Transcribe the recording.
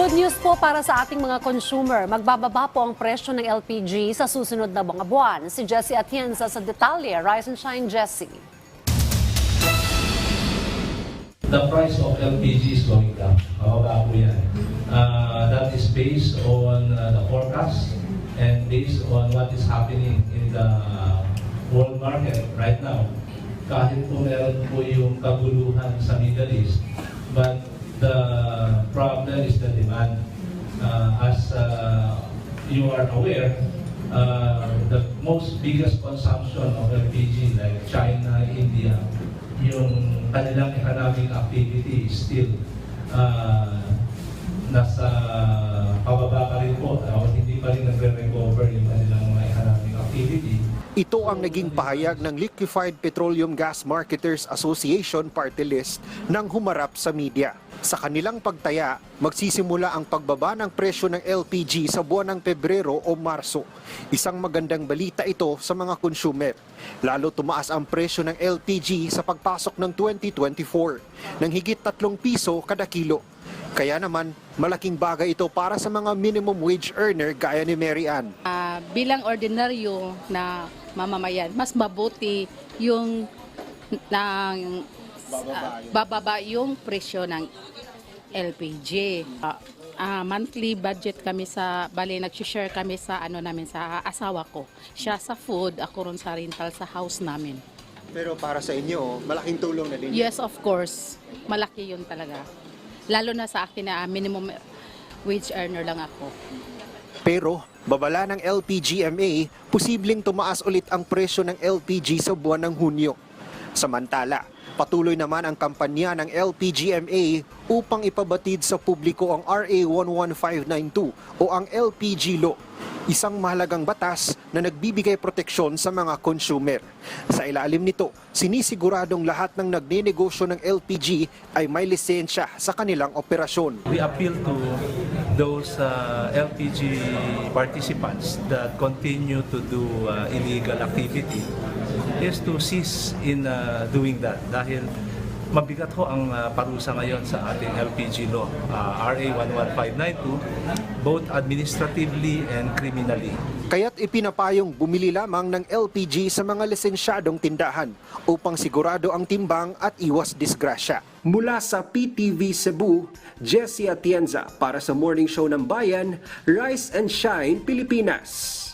Good news po para sa ating mga consumer. Magbababa po ang presyo ng LPG sa susunod na mga buwan. Si Jessie Atienza sa detalye. Rise and shine, Jessie. The price of LPG is going down. Mababa po yan. That is based on the forecast and based on what is happening in the world market right now. Kahit po meron po yung kaguluhan sa Middle East, but the problem is the demand. As you are aware, the most biggest consumption of LPG like China, India, yung kanilang economic activity is still nasa pababa pa rin po, hindi pa rin nagre-recover yung kanilang mga economic activity. Ito ang naging pahayag ng Liquefied Petroleum Gas Marketers Association Party List nang humarap sa media. Sa kanilang pagtaya, magsisimula ang pagbaba ng presyo ng LPG sa buwan ng Pebrero o Marso. Isang magandang balita ito sa mga consumer. Lalo tumaas ang presyo ng LPG sa pagpasok ng 2024 ng higit 3 piso kada kilo. Kaya naman, malaking bagay ito para sa mga minimum wage earner gaya ni Mary Ann. Bilang ordinaryo na mamamayan, mas mabuti yung bababa yung presyo ng LPG. Monthly budget kami nag-share kami sa namin sa asawa ko. Siya sa food, ako ron sa rental sa house namin. Pero para sa inyo, malaking tulong na din. Yes, of course. Malaki yun talaga. Lalo na sa akin na minimum wage earner lang ako. Pero, babala ng LPGMA, posibleng tumaas ulit ang presyo ng LPG sa buwan ng Hunyo. Samantala, patuloy naman ang kampanya ng LPGMA upang ipabatid sa publiko ang RA 11592 o ang LPG Law, isang mahalagang batas na nagbibigay proteksyon sa mga consumer. Sa ilalim nito, sinisiguradong lahat ng nagnenegosyo ng LPG ay may lisensya sa kanilang operasyon. We appeal to those LPG participants that continue to do illegal activity is to cease in doing that dahil mabigat ho ang parusa ngayon sa ating LPG law, RA 11592, both administratively and criminally. Kaya't ipinapayong bumili lamang ng LPG sa mga lisensyadong tindahan upang sigurado ang timbang at iwas disgrasya. Mula sa PTV Cebu, Jessie Atienza para sa Morning Show ng Bayan, Rise and Shine, Pilipinas.